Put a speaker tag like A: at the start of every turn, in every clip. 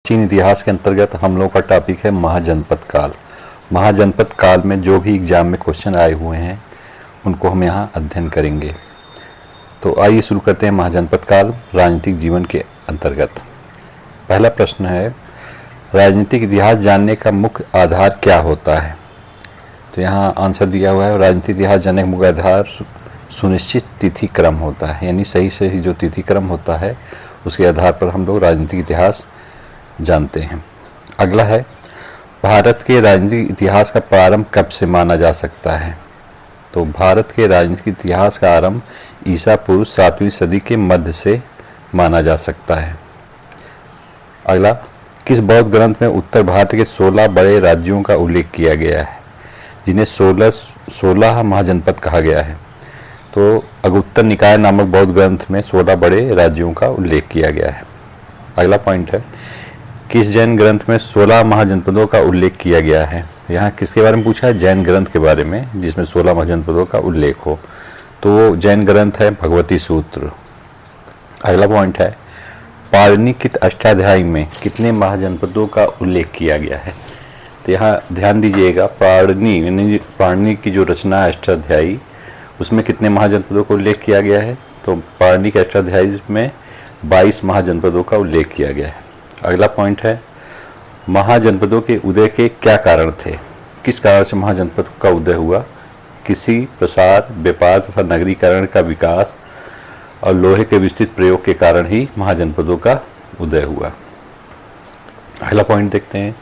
A: प्राचीन इतिहास के अंतर्गत हम लोग का टॉपिक है महाजनपद काल। महाजनपद काल में जो भी एग्जाम में क्वेश्चन आए हुए हैं उनको हम यहाँ अध्ययन करेंगे। तो आइए शुरू करते हैं महाजनपद काल राजनीतिक जीवन के अंतर्गत। पहला प्रश्न है, राजनीतिक इतिहास जानने का मुख्य आधार क्या होता है? तो यहाँ आंसर दिया हुआ है, राजनीतिक इतिहास जानने का मुख्य आधार सुनिश्चित तिथि क्रम होता है, यानी सही से जो तिथि क्रम होता है उसके आधार पर हम लोग राजनीतिक इतिहास जानते हैं। अगला है, भारत के राजनीतिक इतिहास का प्रारंभ कब से माना जा सकता है? तो भारत के राजनीतिक इतिहास का आरंभ ईसा पूर्व 7वीं सदी के मध्य से माना जा सकता है। अगला, किस बौद्ध ग्रंथ में उत्तर भारत के 16 बड़े राज्यों का उल्लेख किया गया है, जिन्हें 16 महाजनपद कहा गया है? तो अगुत्तर निकाय नामक बौद्ध ग्रंथ में 16 बड़े राज्यों का उल्लेख किया गया है। अगला पॉइंट है, किस जैन ग्रंथ में 16 महाजनपदों का उल्लेख किया गया है? यहाँ किसके बारे में पूछा है? जैन ग्रंथ के बारे में, जिसमें 16 महाजनपदों का उल्लेख हो। तो जैन ग्रंथ है भगवती सूत्र। अगला पॉइंट है, पाणिनि के अष्टाध्यायी में कितने महाजनपदों का उल्लेख किया गया है? तो यहाँ ध्यान दीजिएगा, पाणिनि की जो रचना है अष्टाध्यायी, उसमें कितने महाजनपदों का उल्लेख किया गया है? तो पाणिनि के अष्टाध्यायी में 22 महाजनपदों का उल्लेख किया गया है। अगला पॉइंट है, महाजनपदों के उदय के क्या कारण थे? किस कारण से महाजनपद का उदय हुआ? कृषि, प्रसार, व्यापार तथा नगरीकरण का विकास और लोहे के विस्तृत प्रयोग के कारण ही महाजनपदों का उदय हुआ। अगला पॉइंट देखते हैं,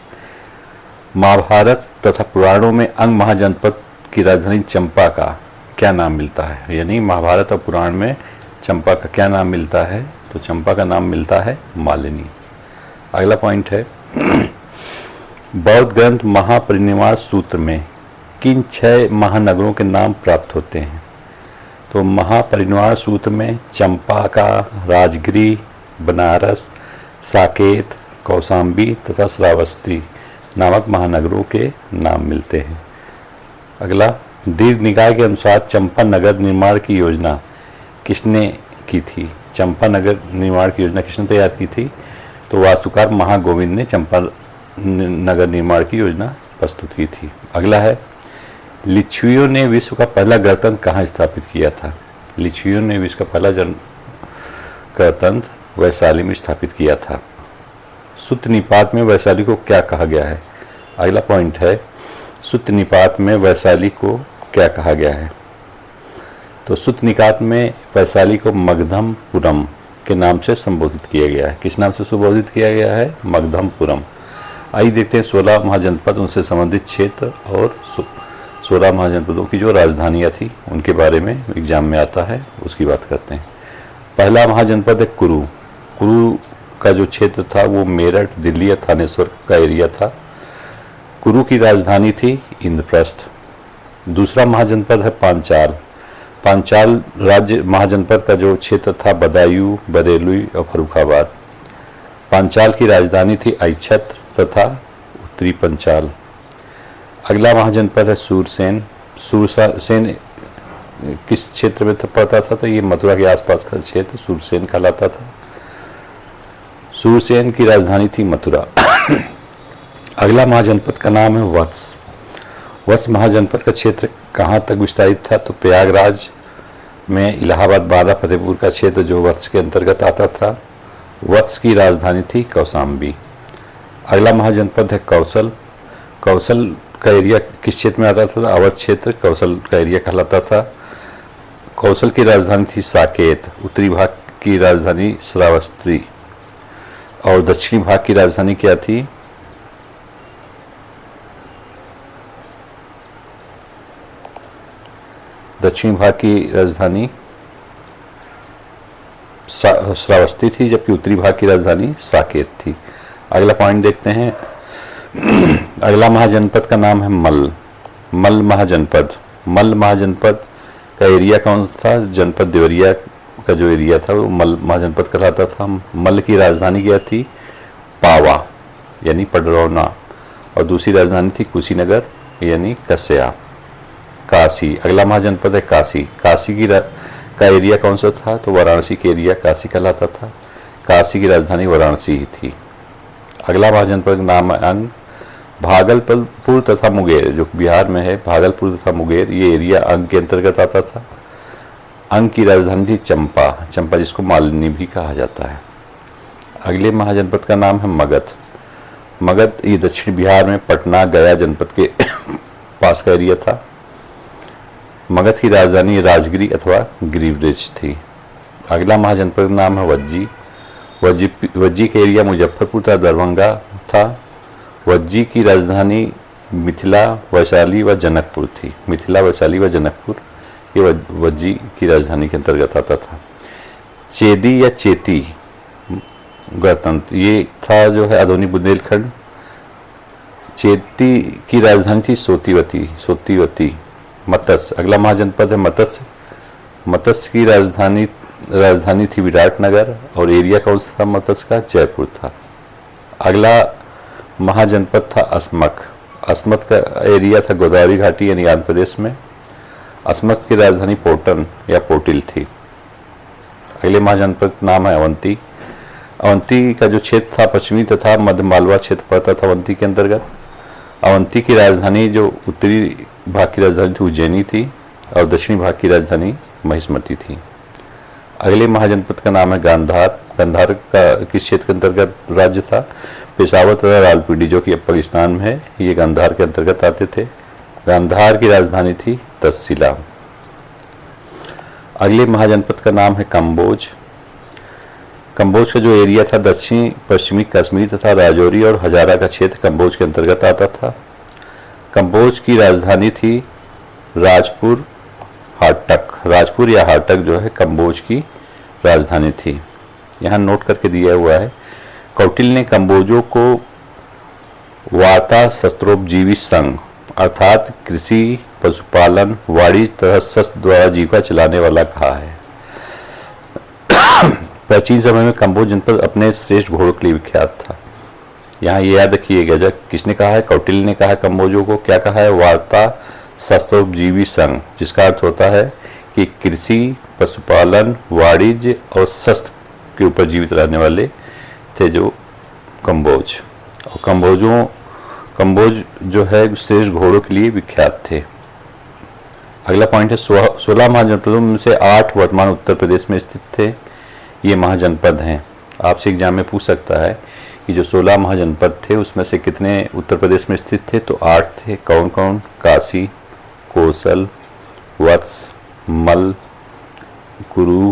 A: महाभारत तथा पुराणों में अंग महाजनपद की राजधानी चंपा का क्या नाम मिलता है? यानी महाभारत और पुराण में चंपा का क्या नाम मिलता है? तो चंपा का नाम मिलता है मालिनी। अगला पॉइंट है, बौद्ध ग्रंथ महापरिनिर्वाण सूत्र में किन 6 महानगरों के नाम प्राप्त होते हैं? तो महापरिनिर्वाण सूत्र में चंपा का, राजगिरी, बनारस, साकेत, कौशाम्बी तथा श्रावस्ती नामक महानगरों के नाम मिलते हैं। अगला, दीर्घ निकाय के अनुसार चंपा नगर निर्माण की योजना किसने की थी? चंपा नगर निर्माण की योजना किसने तैयार की थी? तो वास्तुकार महागोविंद ने चंपा नगर निर्माण की योजना प्रस्तुत की थी। अगला है, लिच्छवियों ने विश्व का पहला गणतंत्र कहाँ स्थापित किया था? लिच्छवियों ने विश्व का पहला गणतंत्र वैशाली में स्थापित किया था। सूत्र निपात में वैशाली को क्या कहा गया है? अगला पॉइंट है, सूत्र निपात में वैशाली को क्या कहा गया है? तो सूत्र निपात में वैशाली को मगधमपुरम के नाम से संबोधित किया गया है। किस नाम से संबोधित किया गया है? मगधमपुरम। आइए देखते हैं 16 महाजनपद, उनसे संबंधित क्षेत्र और 16 महाजनपदों की जो राजधानियाँ थी उनके बारे में एग्जाम में आता है, उसकी बात करते हैं। पहला महाजनपद है कुरु। कुरु का जो क्षेत्र था वो मेरठ, दिल्ली या थानेश्वर का एरिया था। कुरु की राजधानी थी इंद्रप्रस्थ। दूसरा महाजनपद है पांचाल। पांचाल राज्य महाजनपद का जो क्षेत्र था बदायूं, बरेली और फर्रुखाबाद। पांचाल की राजधानी थी अक्षत्र तथा उत्तरी पंचाल। अगला महाजनपद है सूरसेन। सूरसेन किस क्षेत्र में पड़ता था? तो ये मथुरा के आसपास का क्षेत्र सूरसेन कहलाता था। सूरसेन की राजधानी थी मथुरा। अगला महाजनपद का नाम है वत्स। वत्स महाजनपद का क्षेत्र कहाँ तक विस्तारित था? तो प्रयागराज में इलाहाबाद, बांदा, फतेहपुर का क्षेत्र जो वत्स के अंतर्गत आता था। वत्स की राजधानी थी कौशाम्बी। अगला महाजनपद है कौशल। कौशल का एरिया किस क्षेत्र में आता था? अवध क्षेत्र कौशल का एरिया कहलाता था। कौशल की राजधानी थी साकेत। उत्तरी भाग की राजधानी श्रावस्ती और दक्षिणी भाग की राजधानी क्या थी? दक्षिणी भाग की राजधानी श्रावस्ती थी, जबकि उत्तरी भाग की राजधानी साकेत थी। अगला पॉइंट देखते हैं, अगला महाजनपद का नाम है मल्ल। मल्ल महाजनपद। मल्ल महाजनपद का एरिया कौन था? जनपद देवरिया का जो एरिया था वो मल्ल महाजनपद कहलाता था। मल्ल की राजधानी क्या थी? पावा यानी पडरौना, और दूसरी राजधानी थी कुशीनगर यानी कस्या। काशी। अगला महाजनपद है काशी। काशी का एरिया कौन सा था? तो वाराणसी के एरिया काशी कहलाता था। काशी की राजधानी वाराणसी ही थी। अगला महाजनपद का नाम है अंग। भागलपुर तथा मुंगेर जो बिहार में है, भागलपुर तथा मुंगेर ये एरिया अंग के अंतर्गत आता था। अंग की राजधानी थी चंपा, चंपा जिसको मालिनी भी कहा जाता है। अगले महाजनपद का नाम है मगध। मगध ये दक्षिण बिहार में पटना गया जनपद के पास का एरिया था। मगध की राजधानी राजगिरी अथवा गिरिव्रज थी। अगला महाजनपद का नाम है वज्जी। वज्जी का एरिया मुजफ्फरपुर तथा दरभंगा था। वज्जी की राजधानी मिथिला, वैशाली व जनकपुर थी। मिथिला, वैशाली व जनकपुर ये वज्जी की राजधानी के अंतर्गत आता था। चेदी या चेती गणतंत्र ये था जो है आधुनिक बुंदेलखंड। चेती की राजधानी थी सोतीवती। मत्स्य, अगला महाजनपद है मत्स्य। मत्स्य की राजधानी थी विराटनगर और एरिया कौन सा था मत्स्य का? जयपुर था। अगला महाजनपद था अस्मक। अस्मक का एरिया था गोदावरी घाटी यानी आंध्र प्रदेश में। अस्मक की राजधानी पोटन या पोटिल थी। अगले महाजनपद का नाम है अवंती। अवंती का जो क्षेत्र था पश्चिमी तथा मध्य मालवा क्षेत्र पड़ता था अवंती के अंतर्गत। अवंती की राजधानी जो उत्तरी भाग की राजधानी थी उज्जैनी थी और दक्षिणी भाग की राजधानी महिष्मती थी। अगले महाजनपद का नाम है गांधार। गांधार का किस क्षेत्र के अंतर्गत राज्य था? पेशावर तथा रावलपिंडी जो कि अब पाकिस्तान में है, ये गांधार के अंतर्गत आते थे। गांधार की राजधानी थी तक्षशिला। अगले महाजनपद का नाम है कंबोज। कंबोज का जो एरिया था दक्षिणी पश्चिमी कश्मीर तथा राजौरी और हजारा का क्षेत्र कंबोज के अंतर्गत आता था। कंबोज की राजधानी थी राजपुर या हाटक जो है कंबोज की राजधानी थी। यहाँ नोट करके दिया हुआ है, कौटिल्य ने कंबोजों को वार्ता शस्त्रोपजीवी संघ अर्थात कृषि, पशुपालन, वाणिज्य तथा शस्त्र द्वारा जीविका चलाने वाला कहा है। प्राचीन समय में कंबोज जनपद अपने श्रेष्ठ घोड़ों के लिए विख्यात था। यहाँ ये याद रखिएगा, जब किसने कहा है? कौटिल्य ने कहा है कंबोजों को। क्या कहा है? वार्ता शस्त्रोपजीवी संघ, जिसका अर्थ होता है कि कृषि, पशुपालन, वाणिज्य और शस्त्र के ऊपर जीवित रहने वाले थे जो कंबोज। और कंबोज जो है श्रेष्ठ घोड़ों के लिए विख्यात थे। अगला पॉइंट है 16 महाजनपदों में से 8 वर्तमान उत्तर प्रदेश में स्थित थे। ये महाजनपद हैं। आपसे एग्जाम में पूछ सकता है कि जो 16 महाजनपद थे उसमें से कितने उत्तर प्रदेश में स्थित थे? तो 8 थे। कौन कौन? काशी, कोसल, वत्स, मल, कुरु,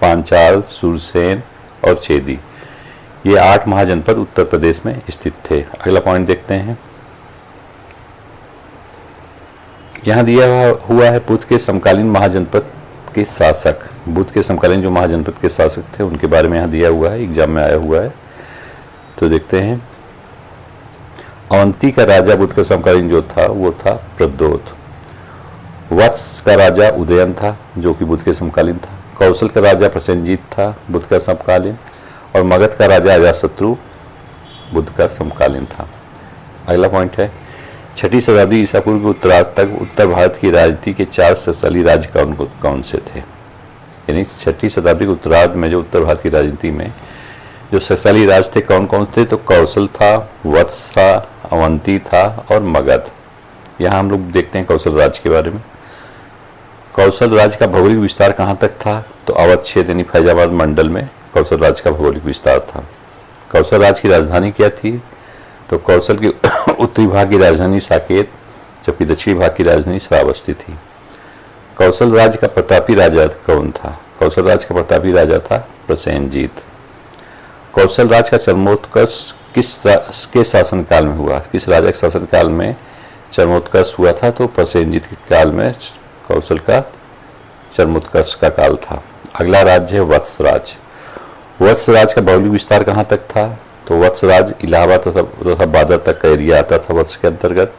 A: पांचाल, सुरसेन और चेदी। ये 8 महाजनपद उत्तर प्रदेश में स्थित थे। अगला पॉइंट देखते हैं। यहाँ दिया हुआ है बुद्ध के समकालीन महाजनपद के शासक। बुद्ध के समकालीन जो महाजनपद के शासक थे उनके बारे में यहाँ दिया हुआ है, एग्जाम में आया हुआ है। तो देखते हैं। अवंती का राजा बुद्ध का समकालीन जो था वो था प्रद्योत। वत्स का राजा उदयन था जो कि बुद्ध के समकालीन था। कौशल का राजा प्रसेनजीत था बुद्ध का समकालीन। और मगध का राजा अजातशत्रु बुद्ध का समकालीन था। अगला पॉइंट है 6वीं शताब्दी ईसा पूर्व के उत्तरार्ध तक उत्तर भारत की राजनीति के 4 शक्तिशाली राज्य कौन से थे? यानी 6वीं शताब्दी के उत्तरार्ध में जो उत्तर भारत की राजनीति में जो शक्तिशाली राज्य थे कौन कौन थे? तो कौशल था, वत्स था, अवंती था और मगध। यहाँ हम लोग देखते हैं कौशल राज्य के बारे में। कौशल राज्य का भौगोलिक विस्तार कहाँ तक था? तो अवध क्षेत्र यानी फैजाबाद मंडल में कौशल राज्य का भौगोलिक विस्तार था। कौशल राज्य की राजधानी क्या थी? तो कौशल के उत्तरी भाग की राजधानी साकेत जबकि दक्षिणी भाग की राजधानी श्रावस्ती थी। कौशल राज्य का प्रतापी राजा कौन था? कौशल राज्य का प्रतापी राजा था प्रसेनजीत। कौशल राज्य का चरमोत्कर्ष किसके शासनकाल में हुआ? किस राजा के शासनकाल में चरमोत्कर्ष हुआ था? तो प्रसेनजीत के काल में कौशल का चरमोत्कर्ष का काल था। अगला राज्य है वत्स राज्य। वत्स राज्य का भौगोलिक विस्तार कहाँ तक था? तो वत्स राज्य इलाहाबाद तथा बादर तक का एरिया आता था वत्स के अंतर्गत।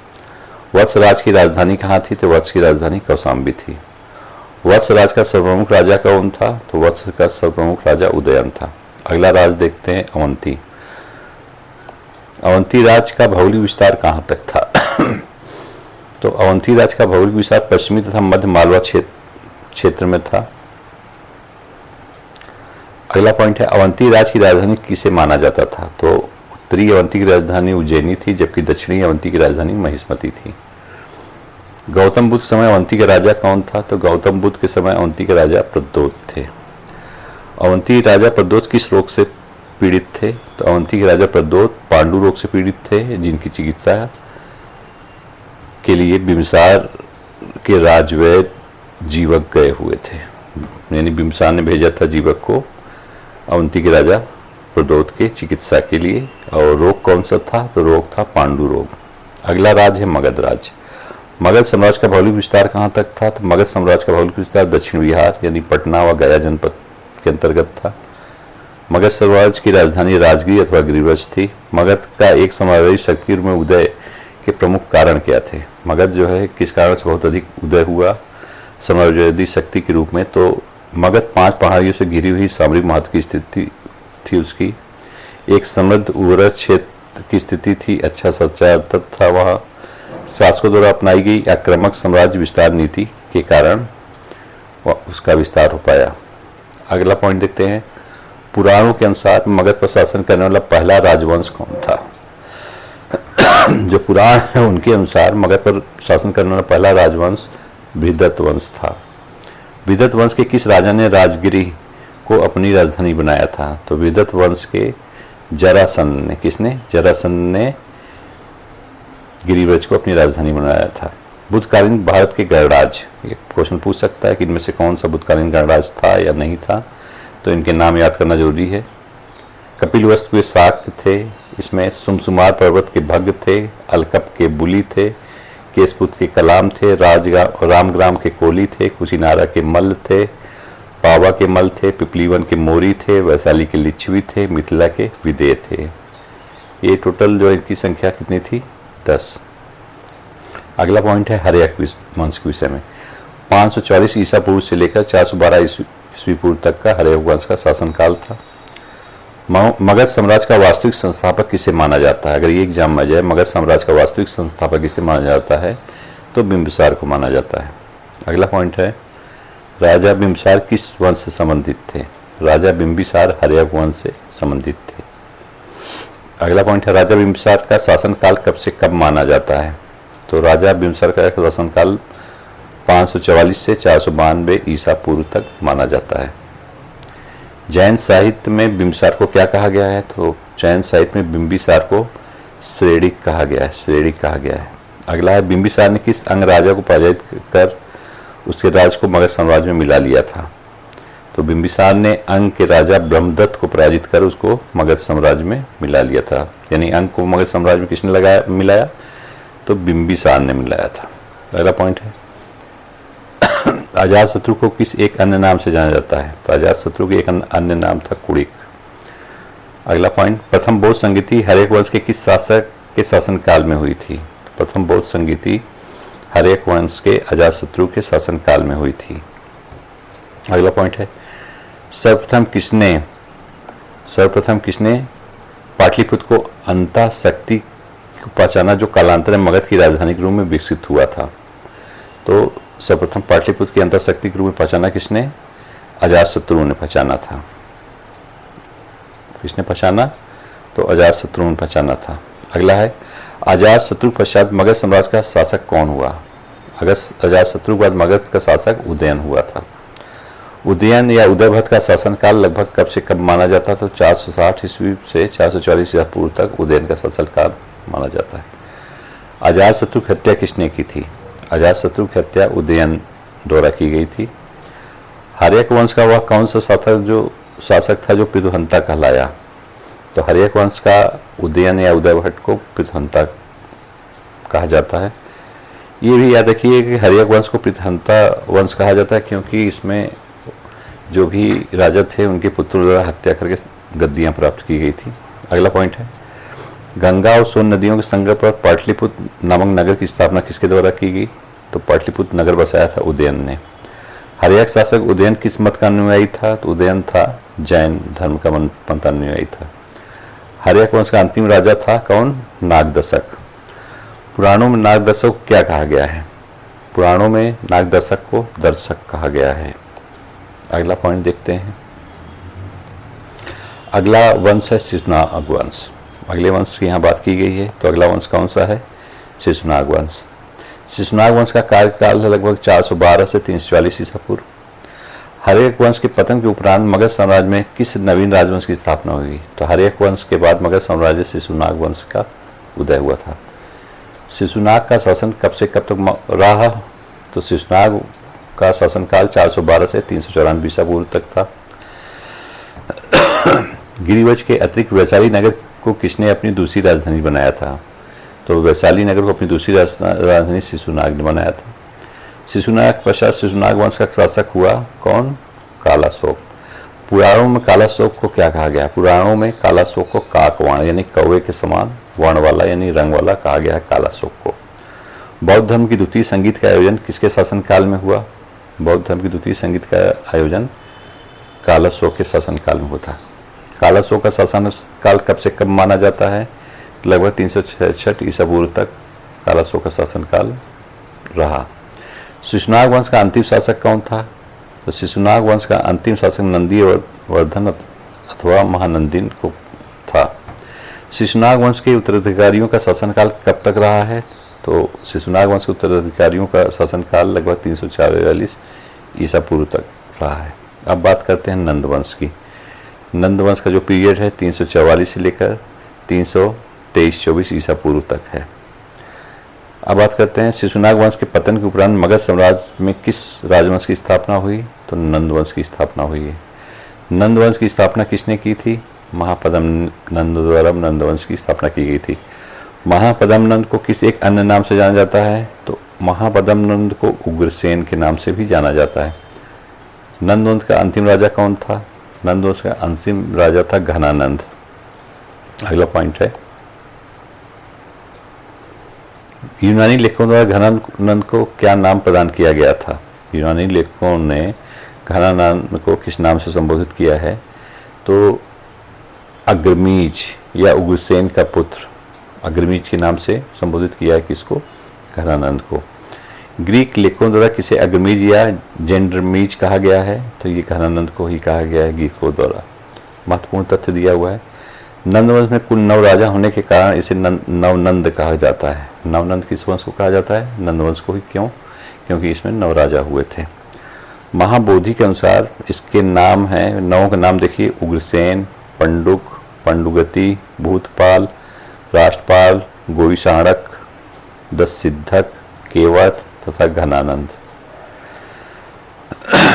A: वत्स राज्य की राजधानी कहाँ थी? तो वत्स की राजधानी कौशाम्बी थी। वत्स राज्य का सर्वप्रमुख राजा कौन था? तो वत्स का सर्वप्रमुख राजा उदयन था। अगला राज्य देखते हैं अवंती। अवंती राज्य का भौगोलिक विस्तार कहाँ तक था? तो अवंती राज्य का भौगोलिक विस्तार पश्चिमी तथा मध्य मालवा क्षेत्र में था। अगला पॉइंट है अवंती राज्य की राजधानी किसे माना जाता था? तो उत्तरी अवंती की राजधानी उज्जैनी थी, जबकि दक्षिणी अवंती की राजधानी महिष्मती थी। गौतम बुद्ध के समय अवंती का राजा कौन था? तो गौतम बुद्ध के समय अवंती के राजा प्रद्योत थे। अवंती राजा प्रद्योत किस रोग से पीड़ित थे? तो अवंती के राजा प्रद्योत पांडु रोग से पीड़ित थे, जिनकी चिकित्सा के लिए बिंबिसार के राजवैद्य जीवक गए हुए थे। यानी बिंबिसार ने भेजा था जीवक को अवंती के राजा प्रद्योत के चिकित्सा के लिए। और रोग कौन सा था? तो रोग था पांडु रोग। अगला राज्य है मगध राज्य। मगध साम्राज्य का भौगोलिक विस्तार कहाँ तक था? तो मगध साम्राज्य का भौगोलिक विस्तार दक्षिण बिहार यानी पटना व गया जनपद के अंतर्गत था। मगध साम्राज्य की राजधानी राजगीर अथवा गिरिव्रज थी। मगध का एक साम्राज्यवादी शक्ति में उदय के प्रमुख कारण क्या थे? मगध जो है किस कारण से बहुत अधिक उदय हुआ साम्राज्यवादी शक्ति के रूप में? तो मगध 5 पहाड़ियों से घिरी हुई सामरिक महत्व की स्थिति थी उसकी। एक समृद्ध उर्वरक क्षेत्र की स्थिति थी। अच्छा संचार था वहाँ। शासकों द्वारा अपनाई गई आक्रामक साम्राज्य विस्तार नीति के कारण उसका विस्तार हो पाया। अगला पॉइंट देखते हैं। पुराणों के अनुसार मगध पर शासन करने वाला पहला राजवंश कौन था? जो पुराण है उनके अनुसार मगध पर शासन करने वाला पहला राजवंश विदत वंश था। विदत वंश के किस राजा ने राजगिरी को अपनी राजधानी बनाया था? तो विदत वंश के जरासंध ने। किसने? जरासंध ने गिरिव्रज को अपनी राजधानी बनाया था। बुद्धकालीन भारत के गणराज्य, ये क्वेश्चन पूछ सकता है कि इनमें से कौन सा बुद्धकालीन गणराज्य था या नहीं था, तो इनके नाम याद करना जरूरी है। कपिलवस्तु के शाक्य थे, इसमें सुमसुमार पर्वत के भग्ग थे, अलकप के बुली थे, केशपुत के कलाम थे, रामग्राम के कोली थे, कुशीनारा के मल्ल थे, पावा के मल थे, पिपलीवन के मोरी थे, वैशाली के लिच्छवी थे, मिथिला के विदेह थे। ये टोटल जो इनकी संख्या कितनी थी? 10। अगला पॉइंट है हर्यक वंश के विषय में। 544 ईसा पूर्व से लेकर 412 ईस्वी पूर्व तक का हर्यक वंश का शासनकाल था। मगध साम्राज्य का वास्तविक संस्थापक किसे माना जाता है? अगर ये एग्जाम में जाए, मगध साम्राज्य का वास्तविक संस्थापक किसे माना जाता है? तो बिंबिसार को माना जाता है। अगला पॉइंट है राजा बिंबिसार किस वंश से संबंधित थे? राजा बिंबिसार हर्यक वंश से संबंधित थे। अगला पॉइंट है राजा बिंबिसार का शासनकाल कब से कब माना जाता है? तो राजा बिंबिसार का शासनकाल 544 से 492 ईसा पूर्व तक माना जाता है। जैन साहित्य में बिंबिसार को क्या कहा गया है? तो जैन साहित्य में बिंबिसार को श्रेणिक कहा गया है। श्रेणिक कहा गया है। अगला है बिंबिसार ने किस अंग राजा को पराजित कर उसके राज को मगध साम्राज्य में मिला लिया था? तो बिंबिसार ने अंग के राजा ब्रह्मदत्त को पराजित कर उसको मगध साम्राज्य में मिला लिया था। यानी अंग को मगध साम्राज्य में किसने मिलाया? तो बिंबिसार ने मिलाया था। अगला पॉइंट है अजातशत्रु को किस एक अन्य नाम से जाना जाता है? तो अजातशत्रु के एक अन्य नाम था कुड़िक। अगला पॉइंट प्रथम बौद्ध संगीति हर्यक वंश के किस शासक के शासनकाल में हुई थी? प्रथम बौद्ध संगीति हर्यक वंश के अजातशत्रु के शासनकाल में हुई थी। अगला पॉइंट है सर्वप्रथम किसने पाटलिपुत्र को अंता शक्ति को पहचाना, जो कालांतर में मगध की राजधानी के रूप में विकसित हुआ था? तो सर्वप्रथम पाटलिपुत्र की अंतर शक्ति के रूप में पहचाना किसने? अजातशत्रु ने पहचाना था। किसने पहचाना? तो अजातशत्रु ने पहचाना था। अगला है अजातशत्रु पश्चात मगध साम्राज्य का शासक कौन हुआ? अजातशत्रु के बाद मगध का शासक उदयन हुआ था। उदयन या उदयभद्र का शासनकाल लगभग कब से कब माना जाता? तो 460 ईस्वी से 444 ईसा पूर्व तक उदयन का शासनकाल माना जाता है। अजातशत्रु की हत्या किसने की थी? अजातशत्रु की हत्या उदयन द्वारा की गई थी। हर्यक वंश का वह कौन सा शासक था जो पितुहंता कहलाया? तो हर्यक वंश का उदयन या उदयभट्ट को पितुहंता कहा जाता है। ये भी याद रखिए कि हर्यक वंश को पितुहंता वंश कहा जाता है क्योंकि इसमें जो भी राजा थे उनके पुत्रों द्वारा हत्या करके गद्दियाँ प्राप्त की गई थी। अगला पॉइंट है गंगा और सोन नदियों के संगम पर पाटलिपुत्र नामक नगर की स्थापना किसके द्वारा की गई? तो पाटलिपुत्र नगर बसाया था उदयन ने। हर्यक शासक उदयन किस मत का अनुयायी था? तो उदयन था जैन धर्म का पंथ अनुयायी था। हर्यक वंश का अंतिम राजा था कौन? नागदशक। पुराणों में नागदशक को क्या कहा गया है? पुराणों में नागदशक को दर्शक कहा गया है। अगला पॉइंट देखते हैं। अगला वंश है शिशुनाग वंश। अगले वंश की यहाँ बात की गई है। तो अगला वंश कौन सा है? शिशुनाग वंश। शिशुनाग वंश का कार्यकाल है लगभग 412 से 344 ईसा पूर्व। हर्यक वंश के पतन के उपरांत मगध साम्राज्य में किस नवीन राजवंश की स्थापना हुई? तो हर्यक वंश के बाद मगध साम्राज्य शिशुनाग वंश का उदय हुआ था। शिशुनाग का शासन कब से कब तक रहा? तो शिशुनाग का शासनकाल 412 से 394 ईसा पूर्व तक था। गिरिवंश के अतिरिक्त वैशाली नगर को किसने अपनी दूसरी राजधानी बनाया था? तो वैशाली नगर को अपनी दूसरी राजधानी शिशुनाग ने बनाया था। शिशुनाग पश्चात शिशुनाग वंश का शासक हुआ कौन? कालाशोक। पुराणों में कालाशोक को क्या कहा गया? पुराणों में कालाशोक को काकवाण यानी कौवे के समान वर्ण वाला यानी रंग वाला कहा गया है कालाशोक को। बौद्ध धर्म की द्वितीय संगीत का आयोजन किसके शासनकाल में हुआ? बौद्ध धर्म की द्वितीय संगीत का आयोजन कालाशोक के शासनकाल में होता है। कालाशोक का शासनकाल कब से कब माना जाता है? लगभग 366 ईसा पूर्व तक कालाशोक का शासनकाल रहा। शिशुनाग वंश का अंतिम शासक कौन था? तो शिशुनाग वंश का अंतिम शासक नंदी वर्धन अथवा महानंदिन को था। शिशुनाग वंश के उत्तराधिकारियों का शासनकाल कब तक रहा है? तो शिशुनाग वंश के उत्तराधिकारियों का शासनकाल लगभग 344 ईसा पूर्व तक रहा है। अब बात करते हैं नंद वंश की। नंद वंश का जो पीरियड है 344 से लेकर 323-24 ईसा पूर्व तक है। अब बात करते हैं शिशुनाग वंश के पतन के उपरांत मगध साम्राज्य में किस राजवंश की स्थापना हुई? तो नंद वंश की स्थापना हुई है। नंद वंश की स्थापना किसने की थी? महापद्म नंद द्वारा नंद वंश की स्थापना की गई थी। महापद्म नंद को किस एक अन्य नाम से जाना जाता है? तो महापद्म नंद को उग्रसेन के नाम से भी जाना जाता है। नंद वंश का अंतिम राजा कौन था? नंद वंश का अंतिम राजा था घनानंद। अगला पॉइंट है यूनानी लेखकों द्वारा घनानंद को क्या नाम प्रदान किया गया था? यूनानी लेखकों ने घनानंद को किस नाम से संबोधित किया है? तो अग्रमीज या उग्रसेन का पुत्र अग्रमीज के नाम से संबोधित किया है किसको? घनानंद को। ग्रीक लेखकों द्वारा किसे अग्रमीज या जेंडरमीज कहा गया है? तो ये घनानंद को ही कहा गया है ग्रीकों द्वारा। महत्वपूर्ण तथ्य दिया हुआ है। नंद वंश में कुल 9 राजा होने के कारण इसे नवनंद कहा जाता है। नवनंद किस वंश को कहा जाता है? नंद वंश को ही। क्यों? क्योंकि इसमें 9 राजा हुए थे। महाबोधि के अनुसार इसके नाम हैं, 9 का नाम देखिए, उग्रसेन, पंडुक, पंडुगति, भूतपाल, राष्ट्रपाल, गोईसाणक, दसिद्धक, केवट तथा घनानंद।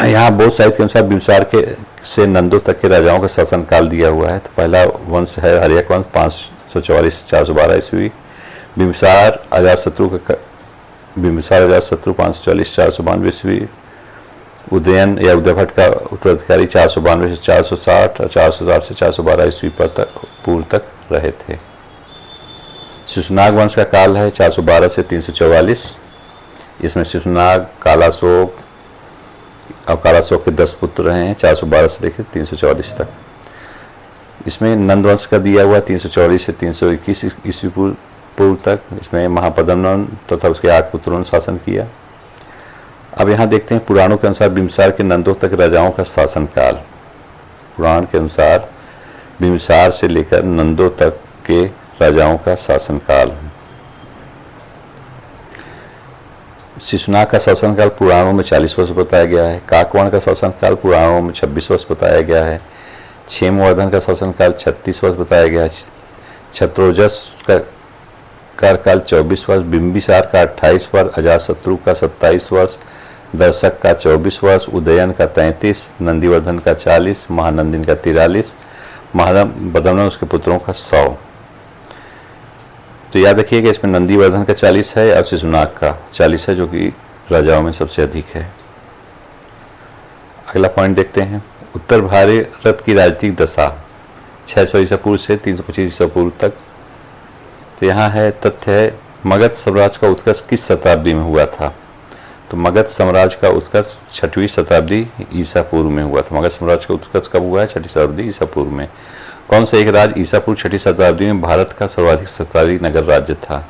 A: यहाँ बौद्ध साहित्य के अनुसार बिम्बिसार के से नंदों तक के राजाओं का शासनकाल दिया हुआ है। तो पहला वंश है हर्यक वंश 544 से 412 ईस्वी। बिम्बिसार अजातशत्रु 544-492 ईस्वी। उदयन या उदयभट्ट का उत्तराधिकारी 492 से 460 और 460 से 412 ईस्वी पूर्व तक रहे थे। शिशुनाग वंश का काल है 412 से 344। इसमें शिशुनाग, कालाशोक और कालाशोक के 10 पुत्र रहे हैं 412 से लेकर 344 तक। इसमें नंद वंश का दिया हुआ 344 से 321 ईस्वी पूर्व तक। इसमें महापद्म नंद तथा उसके 8 पुत्रों ने शासन किया। अब यहाँ देखते हैं पुराणों के अनुसार बिम्बिसार के नंदों तक राजाओं का शासनकाल। पुराण के अनुसार बिम्बिसार से लेकर नंदों तक के राजाओं का शासनकाल। शिशुनाग का शासनकाल पुराणों में 40 वर्ष बताया गया है। काकवाण का शासनकाल पुराणों में 26 वर्ष बताया गया है। क्षेमवर्धन का शासनकाल 36 वर्ष बताया गया है। क्षत्रोजस का कार्यकाल 24 वर्ष, बिम्बिसार का 28 वर्ष, अजातशत्रु का 27 वर्ष, दर्शक का 24 वर्ष, उदयन का 33, नंदीवर्धन का 40, महानंदिन का 43, महाबदमन उसके पुत्रों का 100। तो याद रखिएगा इसमें नंदीवर्धन का 40 है और शिशुनाग का 40 है, जो कि राजाओं में सबसे अधिक है। अगला पॉइंट देखते हैं उत्तर भारत की राजनीतिक दशा 600 ईसा पूर्व से 325 ईसा पूर्व तक। तो यहाँ है तथ्य है मगध साम्राज्य का उत्कर्ष किस शताब्दी में हुआ था? तो मगध साम्राज्य का उत्कर्ष 6वीं शताब्दी ईसा पूर्व में हुआ था। मगध साम्राज्य का उत्कर्ष कब हुआ है? 6वीं शताब्दी ईसा पूर्व में। कौन सा एक राज्य ईसा पूर्व 6वीं शताब्दी में भारत का सर्वाधिक शक्तिशाली नगर राज्य था?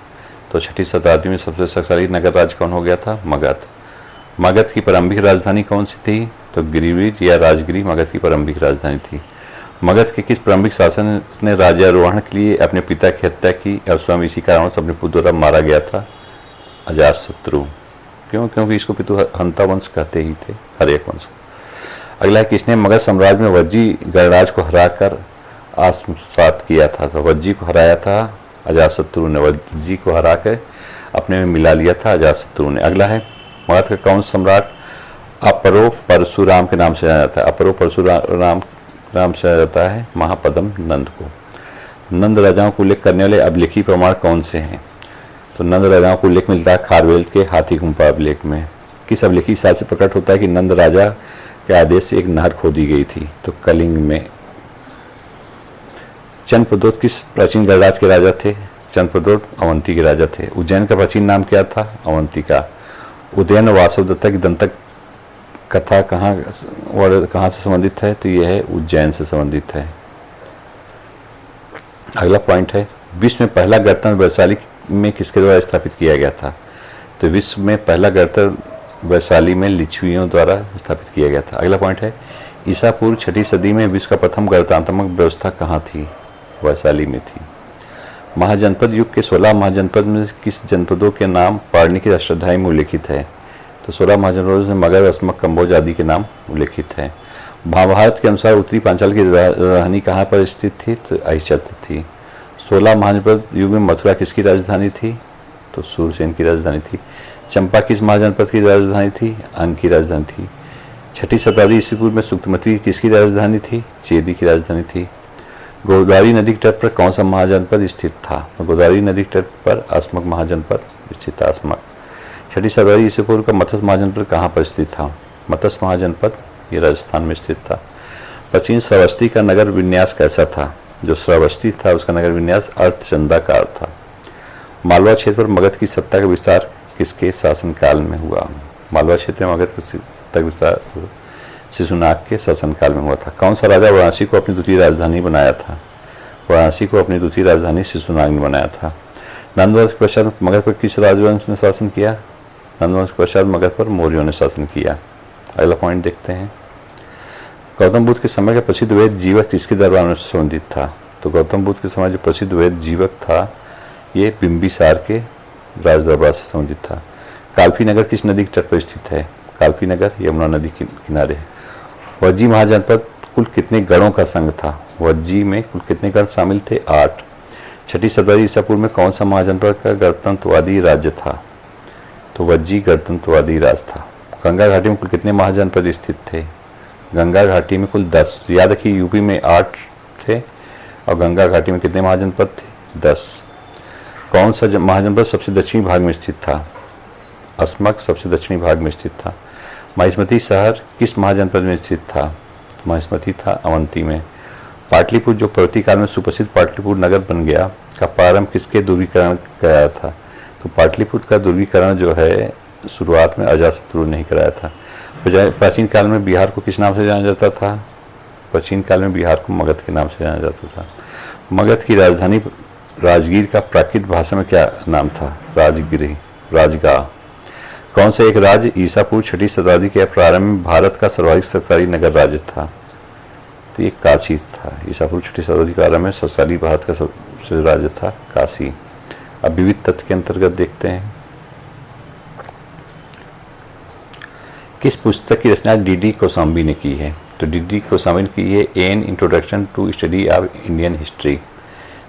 A: तो 6वीं शताब्दी में सबसे शक्तिशाली नगर राज्य कौन हो गया था? मगध। मगध की प्रारंभिक राजधानी कौन सी थी? तो गिरिवीज या राजगिरी मगध की प्रारंभिक राजधानी थी। मगध के किस प्रारंभिक शासक ने राज्यारोहण के लिए अपने पिता की हत्या की और स्वयं इसी कारण से अपने पुत्र द्वारा मारा गया था? अजातशत्रु। क्यों? क्योंकि इसको पितु हंता वंश कहते ही थे, हर्यक वंश। अगला है, किसने मगध साम्राज्य में वज्जी गणराज को हराकर आत्मसात किया था? तो वज्जी को हराया था अजातशत्रु ने, वज्जी को हरा कर अपने में मिला लिया था अजातशत्रु ने। अगला है, मगध का कौन सम्राट अपरो परशुराम के नाम से जाना जाता है? अपरो परशुराम नाम से जाना जाता है महापद्म नंद को। नंद राजाओं को उल्लेख करने वाले अभिलेखी प्रमाण कौन से हैं? तो नंद राजाओं को उल्लेख मिलता है खारवेल के हाथी गुम्फा अभिलेख में। किस अभिलेखी साल से प्रकट होता है कि नंद राजा के आदेश से एक नहर खोदी गई थी? तो कलिंग में। चंद्रप्रद्योत किस प्राचीन गणराज के राजा थे? चंद्रप्रद्योत अवंती के राजा थे। उज्जैन का प्राचीन नाम क्या था? अवंतिका। उदयन वासवदत्ता की दंतक कथा कहाँ से संबंधित है? तो यह है उज्जैन से संबंधित है। अगला पॉइंट है, विश्व में पहला गणतंत्र वैशाली में किसके द्वारा स्थापित किया गया था? तो विश्व में पहला गणतंत्र वैशाली में लिच्छवियों द्वारा स्थापित किया गया था। अगला पॉइंट है, ईसा पूर्व 6वीं सदी में विश्व का प्रथम गणतंत्रात्मक व्यवस्था कहाँ थी? वैशाली में थी। महाजनपद युग के 16 महाजनपद में किस जनपदों के नाम पाणिनि की अष्टाध्यायी में उल्लेखित है? तो 16 महाजनपदों में मगध, अस्मक, कम्बोज आदि के नाम उल्लेखित हैं। महाभारत के अनुसार उत्तरी पांचाल की राजधानी कहाँ पर स्थित थी? तो अहिच्छत्र थी। 16 महाजनपद युग में मथुरा किसकी राजधानी थी? तो सूरसेन की राजधानी थी। चंपा किस महाजनपद की राजधानी थी? अंग की राजधानी थी। 6वीं शताब्दी ईस्वी पूर्व में सुक्तमती किसकी राजधानी थी? चेदी की राजधानी थी। गोदावरी नदी के तट पर कौन सा महाजनपद स्थित था? गोदावरी नदी के तट पर अस्मक महाजनपद स्थित था। अस्मक। 6वीं शताब्दी ईस्वी पूर्व का मत्स्य महाजनपद कहाँ पर स्थित था? मत्स्य महाजनपद ये राजस्थान में स्थित था। प्राचीन श्रावस्ती का नगर विन्यास कैसा था? जो श्रावस्ती था उसका नगर विन्यास अर्धचंदाकार था। मालवा क्षेत्र पर मगध की सत्ता का विस्तार किसके शासनकाल में हुआ? मालवा क्षेत्र में मगध का सत्ता का विस्तार शिशुनाग के शासनकाल में हुआ था। कौन सा राजा वाराणसी को अपनी द्वितीय राजधानी बनाया था? वाराणसी को अपनी द्वितीय राजधानी शिशुनाग ने बनाया था। नंदवंश के पश्चात मगध पर किस राजवंश ने शासन किया? नंदवंश के पश्चात मगध पर मौर्यों ने शासन किया। अगला पॉइंट देखते हैं, गौतम बुद्ध के समय का प्रसिद्ध वेद जीवक किसके दरबार में संबंधित था? तो गौतम बुद्ध के समय जो प्रसिद्ध वेद जीवक था ये बिंबिसार के राज दरबार से संबंधित था। कालपी नगर किस नदी के तट पर स्थित है? कालपी नगर यमुना नदी के किनारे है। वज्जी महाजनपद कुल कितने गणों का संघ था? वज्जी में कुल कितने गण शामिल थे? 8। 6वीं शताब्दी ईसा पूर्व में कौन सा महाजनपद का गणतंत्रवादी राज्य था? तो वज्जी गणतंत्रवादी राज था। गंगा घाटी में कुल कितने महाजनपद स्थित थे? गंगा घाटी में कुल 10। याद रखिए यूपी में 8 थे और गंगा घाटी में कितने महाजनपद थे? 10। कौन सा महाजनपद सबसे दक्षिणी भाग में स्थित था? अस्मक सबसे दक्षिणी भाग में स्थित था। महिष्मती शहर किस महाजनपद में स्थित था? महिष्मती था अवंती में। पाटलिपुत्र जो प्रवृत्ति काल में सुप्रसिद्ध पाटलिपुत्र नगर बन गया का प्रारंभ किसके दूरीकरण कराया था? तो पाटलिपुत्र का दूरीकरण जो है शुरुआत में अजातशत्रु ने ही कराया था। प्राचीन काल में बिहार को किस नाम से जाना जाता था? प्राचीन काल में बिहार को मगध के नाम से जाना जाता था। मगध की राजधानी राजगीर का प्राकृत भाषा में क्या नाम था? राजगिरी, राजगाह। कौन सा एक राज्य ईसा पूर्व 6वीं शताब्दी के प्रारंभ में भारत का सर्वाधिक शक्तिशाली नगर राज्य था? तो ये काशी था। ईसा पूर्व 6वीं शताब्दी के प्रारंभ में शक्तिशाली भारत का सबसे राज्य था काशी। अब विविध तथ्य के अंतर्गत देखते हैं, किस पुस्तक की रचना डी.डी. कोसाम्बी ने की है? तो डी.डी. कोसाम्बी ने की है an introduction to study of Indian history.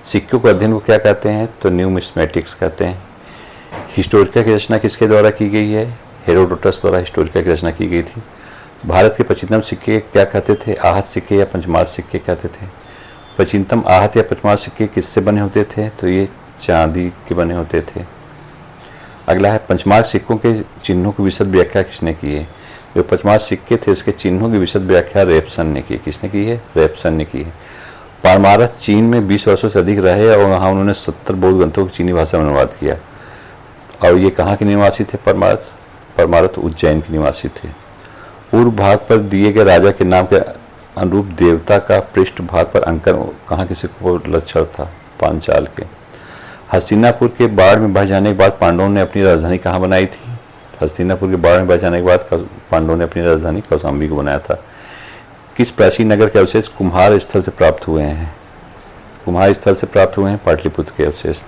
A: सिक्कों के अध्ययन को क्या कहते हैं? तो न्यूमिस्मेटिक्स कहते हैं। हिस्टोरिका की रचना किसके द्वारा की गई है? हेरोडोटस द्वारा हिस्टोरिका की रचना की गई थी। भारत के प्राचीनतम सिक्के क्या कहते थे? आहत सिक्के या पंचमार सिक्के कहते थे। प्राचीनतम आहत या पंचमार सिक्के किससे बने होते थे? तो ये चांदी के बने होते थे। अगला है, पंचमार सिक्कों के चिन्हों की विशद व्याख्या किसने की है? जो पंचमार सिक्के थे उसके चिन्हों की विशद व्याख्या रेपसन ने की। किसने की है? रेपसन ने की है। पारमारथ चीन में 20 वर्षों से अधिक रहे और वहाँ उन्होंने 70 बौद्ध ग्रंथों को चीनी भाषा में अनुवाद किया। और ये कहाँ के निवासी थे? परमारथ? परमारथ उज्जैन के निवासी थे। पूर्व भाग पर दिए गए राजा के नाम के अनुरूप देवता का पृष्ठ भाग पर अंकन कहाँ के सिक्कों पर लक्षण था? पांचाल के। हस्तिनापुर के बाढ़ में बह जाने के बाद पांडवों ने अपनी राजधानी कहाँ बनाई थी? हस्तिनापुर के बाढ़ में बह जाने के बाद पांडवों ने अपनी राजधानी कौशाम्बी को बनाया था। किस प्राचीन नगर के अवशेष कुम्हार स्थल से प्राप्त हुए हैं? कुम्हार स्थल से प्राप्त हुए हैं पाटलिपुत्र के अवशेष।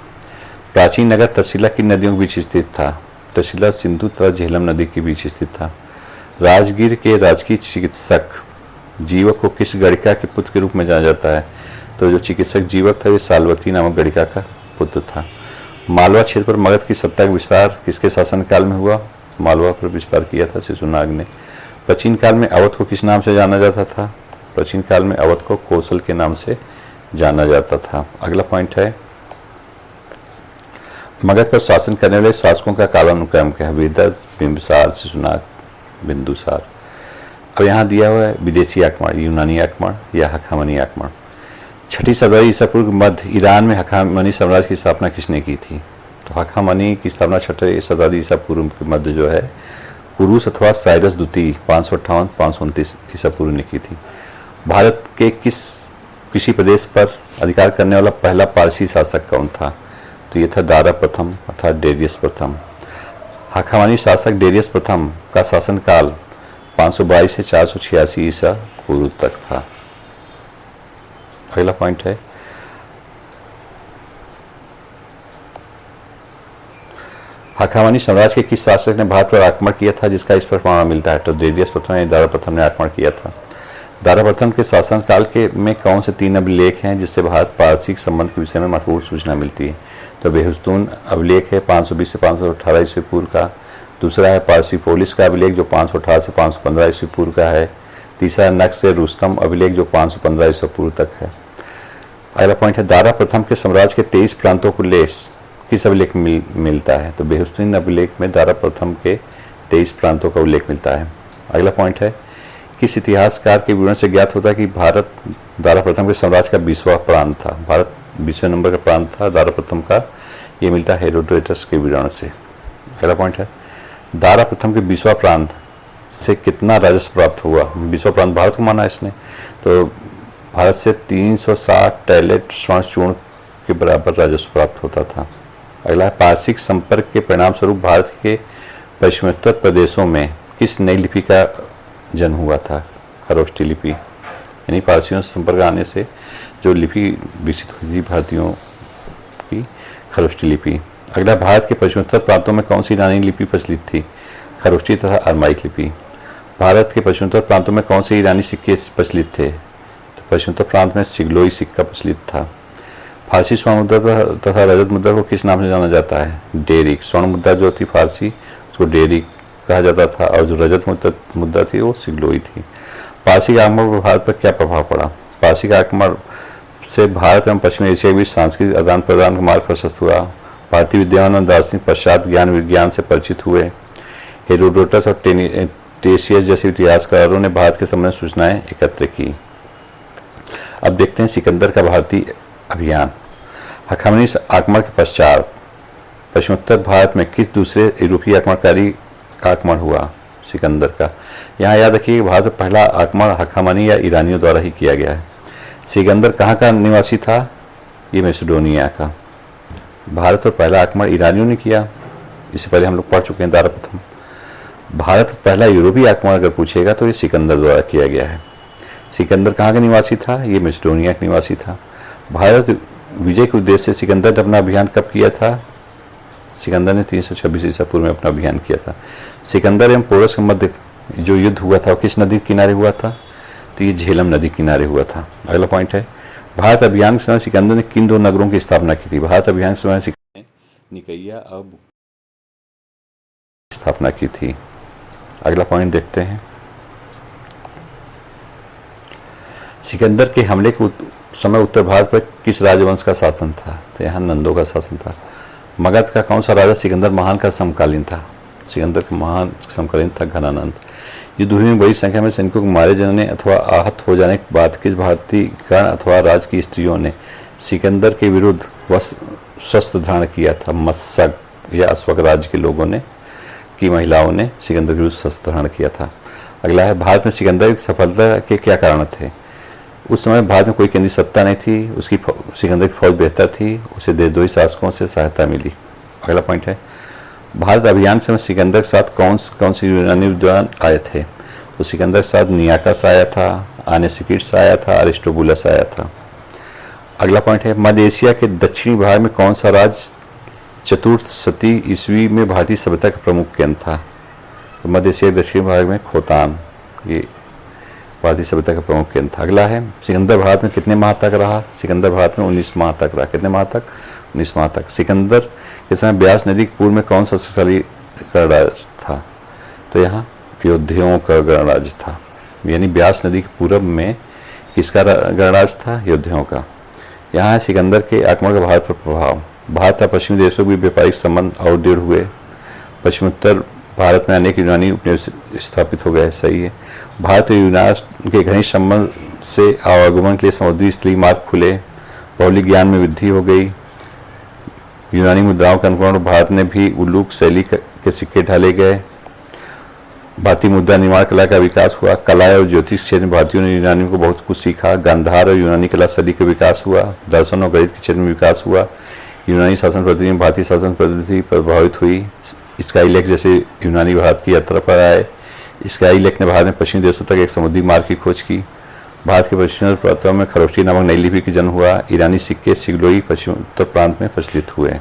A: प्राचीन नगर तक्षशिला किन नदियों के बीच स्थित था? तक्षशिला सिंधु तथा झेलम नदी के बीच स्थित था। राजगीर के राजकीय चिकित्सक जीवक को किस गणिका के पुत्र के रूप में जाना जाता है? तो जो चिकित्सक जीवक था ये सालवती नामक गणिका का पुत्र था। मालवा क्षेत्र पर मगध की सत्ता का विस्तार किसके शासनकाल में हुआ? मालवा पर विस्तार किया था शिशुनाग ने। प्राचीन काल में अवध को किस नाम से जाना जाता था? प्राचीन काल में अवध को कौशल के नाम से जाना जाता था। अगला पॉइंट है, मगध पर शासन करने वाले शासकों का कालानुक्रम क्या है? वेदस, बिंबिसार, शिशुनाग, बिंदुसार। अब यहाँ दिया हुआ है विदेशी आक्रमण, यूनानी आक्रमण या हखामनी आक्रमण। छठी शताब्दी ईसा पूर्व मध्य ईरान में हखामनी साम्राज्य की स्थापना किसने की थी? तो हखामनी की स्थापना छठी शताब्दी ईसा पूर्व के मध्य जो है कुरूस अथवा साइरस द्वितीय 558-529 ईसा पूर्व ने की थी। भारत के किसी प्रदेश पर अधिकार करने वाला पहला पारसी शासक कौन था? तो ये था दारा प्रथम अर्थात डेरियस प्रथम। हखामनी शासक डेरियस प्रथम का शासनकाल 522 से 486 ईसा पूर्व तक था। अगला पॉइंट है, हखामनी साम्राज्य के किस शासक ने भारत पर आक्रमण किया था जिसका इस पर प्रमाण मिलता है? तो डेरियस प्रथम या दारा प्रथम ने आक्रमण किया था। दारा प्रथम के शासनकाल के में कौन से 3 अभिलेख हैं जिससे भारत पारसी संबंध के विषय में महत्वपूर्ण सूचना मिलती है? तो बेहुस्तून अभिलेख है 520 से 518 ईस्वी पूर्व का। दूसरा है पारसी पोलिस का अभिलेख जो 518 से 515 ईस्वी पूर्व का है। तीसरा नक्श से रुस्तम अभिलेख जो 515 ईस्वी पूर्व तक है। अगला पॉइंट है, दारा प्रथम के साम्राज्य के 23 प्रांतों को लेस किस अभिलेख मिलता है? तो बेहुस्तून अभिलेख में दारा प्रथम के 23 प्रांतों का उल्लेख मिलता है। अगला पॉइंट है, किस इतिहासकार के विवरण से ज्ञात होता है कि भारत दारा प्रथम के साम्राज्य का 20वां प्रांत था? भारत 20वें नंबर का प्रांत था दारा प्रथम का, ये मिलता है हेरोडोटस के विवरण से। अगला पॉइंट है, दारा प्रथम के 20वां प्रांत से कितना राजस्व प्राप्त हुआ? 20वां प्रांत भारत को माना इसने, तो भारत से 360 टैलेंट स्वर्ण चूर्ण के बराबर राजस्व प्राप्त होता था। अगला है, पारसिक संपर्क के परिणाम स्वरूप भारत के पश्चिमोत्तर प्रदेशों में किस नई लिपि का जन्म हुआ था? खरोष्टी लिपि, यानी पारसियों से संपर्क आने से जो लिपि विकसित हुई थी भारतीयों की, खरोष्टी लिपि। अगला, भारत के पश्चिमोत्तर प्रांतों में कौन सी ईरानी लिपि प्रचलित थी? खरोष्टी तथा अरमाइक लिपि। भारत के पश्चिमोत्तर प्रांतों में कौन से ईरानी सिक्के प्रचलित थे? तो पश्चिमोत्तर प्रांत में सिगलोई सिक्का प्रचलित था। फारसी स्वर्ण मुद्रा तथा रजत मुद्रा को किस नाम से जाना जाता है? डेरिक। स्वर्ण मुद्रा जो थी फारसी उसको डेरिक कहा जाता था और जो रजत मुद्रा थी वो सिगलोई थी। पारसी के आक्रमण पर भारत पर क्या प्रभाव पड़ा? पारसी के आक्रमण से भारत एवं पश्चिमी एशिया के बीच सांस्कृतिक आदान प्रदान का मार्ग प्रशस्त हुआ। भारतीय विद्वान और दार्शनिक पश्चात ज्ञान विज्ञान से परिचित हुए। हेरोडोटस और टेसियस जैसे इतिहासकारों ने भारत के संबंध में सूचनाएं एकत्र की। अब देखते हैं सिकंदर का भारतीय अभियान। हखामनी आक्रमण के पश्चात पश्चिमोत्तर भारत में किस दूसरे यूरोपीय आक्रमणकारी का आक्रमण हुआ? सिकंदर का। यहाँ याद रखिए भारत में पहला आक्रमण हखामनी या ईरानियों द्वारा ही किया गया है। सिकंदर कहाँ का निवासी था? ये मैसेडोनिया का। भारत पर पहला आक्रमण ईरानियों ने किया, इससे पहले हम लोग पढ़ चुके हैं दारा प्रथम। भारत पर पहला यूरोपीय आक्रमण अगर पूछेगा तो ये सिकंदर द्वारा किया गया है। सिकंदर कहाँ का निवासी था? ये मैसेडोनिया का निवासी था। भारत विजय के उद्देश्य से सिकंदर ने अपना अभियान कब किया था? सिकंदर ने 326 ईसा पूर्व में अपना अभियान किया था। सिकंदर एवं पोरस के मध्य जो युद्ध हुआ था वो किस नदी के किनारे हुआ था? तो ये झेलम नदी किनारे हुआ था। अगला पॉइंट है, भारत अभियान के समय सिकंदर ने किन 2 नगरों की स्थापना की थी? भारत अभियान के समय सिकंदर ने निकैया और स्थापना की थी। अगला पॉइंट देखते हैं, सिकंदर के हमले के समय उत्तर भारत पर किस राजवंश का शासन था? तो यहाँ नंदों का शासन था। मगध का कौन सा राजा सिकंदर महान का समकालीन था? सिकंदर का महान समकालीन था घनानंद। युद्धभूमि में बड़ी संख्या में सैनिकों को मारे जाने अथवा आहत हो जाने के बाद किस भारतीय गण अथवा राज की स्त्रियों ने सिकंदर के विरुद्ध शस्त्र धारण किया था? मत्सक या अश्वक राज्य के लोगों ने की महिलाओं ने सिकंदर के विरुद्ध शस्त्र धारण किया था। अगला है, भारत में सिकंदर की सफलता के क्या कारण थे? उस समय भारत में कोई केंद्रीय सत्ता नहीं थी, उसकी सिकंदर की फौज बेहतर थी, उसे देशद्रोही शासकों से सहायता मिली। अगला पॉइंट है, भारत अभियान से सिकंदर के साथ कौन सी यूनानी विद्वान आए थे? तो सिकंदर के साथ नियाकस आया था, आने से किट्स आया था, अरिस्टोबुलस आया था। अगला पॉइंट है, मध्य एशिया के दक्षिणी भाग में कौन सा राज्य चतुर्थ शती ईस्वी में भारतीय सभ्यता का प्रमुख केंद्र था? तो मध्य एशिया के दक्षिणी भाग में खोतान, ये भारतीय सभ्यता का प्रमुख केंद्र था। अगला है, सिकंदर भारत में कितने माह तक रहा? सिकंदर भारत में 19 माह तक रहा। कितने माह तक? 19 माह तक। सिकंदर के समय ब्यास नदी के पूर्व में कौन सा शक्तिशाली गणराज्य था? तो यहाँ योद्धियों का गणराज्य था, यानी ब्यास नदी के पूर्व में किसका गणराज्य था? योद्धियों का। यहाँ है सिकंदर के आक्रमण का भारत पर प्रभाव। भारत और पश्चिमी देशों के व्यापारिक संबंध और दृढ़ हुए। पश्चिमोत्तर भारत में अनेक यूनानी उपनिवेश स्थापित हो गए। सही है। भारत और यूनान के घनिष्ठ संबंध से आवागमन के लिए समुद्री स्थलीय मार्ग खुले। भौगोलिक ज्ञान में वृद्धि हो गई। यूनानी मुद्राओं के अनुकरण भारत ने भी उल्लूक शैली के सिक्के ढाले गए। भारतीय मुद्रा निर्माण कला का विकास हुआ। कला और ज्योतिष क्षेत्र में भारतीयों ने यूनानियों को बहुत कुछ सीखा। गांधार और यूनानी कला शैली का विकास हुआ। दर्शन और गणित के क्षेत्र में विकास हुआ। यूनानी शासन पद्धति में भारतीय शासन पद्धति प्रभावित हुई। स्काई लेक जैसे यूनानी भारत की यात्रा पर आए। स्काई लेक ने भारत में पश्चिमी देशों तक एक समुद्री मार्ग की खोज की। भारत के पश्चिमी प्रांतों में खरोष्टी नामक नई लिपि का जन्म हुआ। ईरानी सिक्के सिगलोई पश्चिमोत्तर प्रांत में प्रचलित हुए।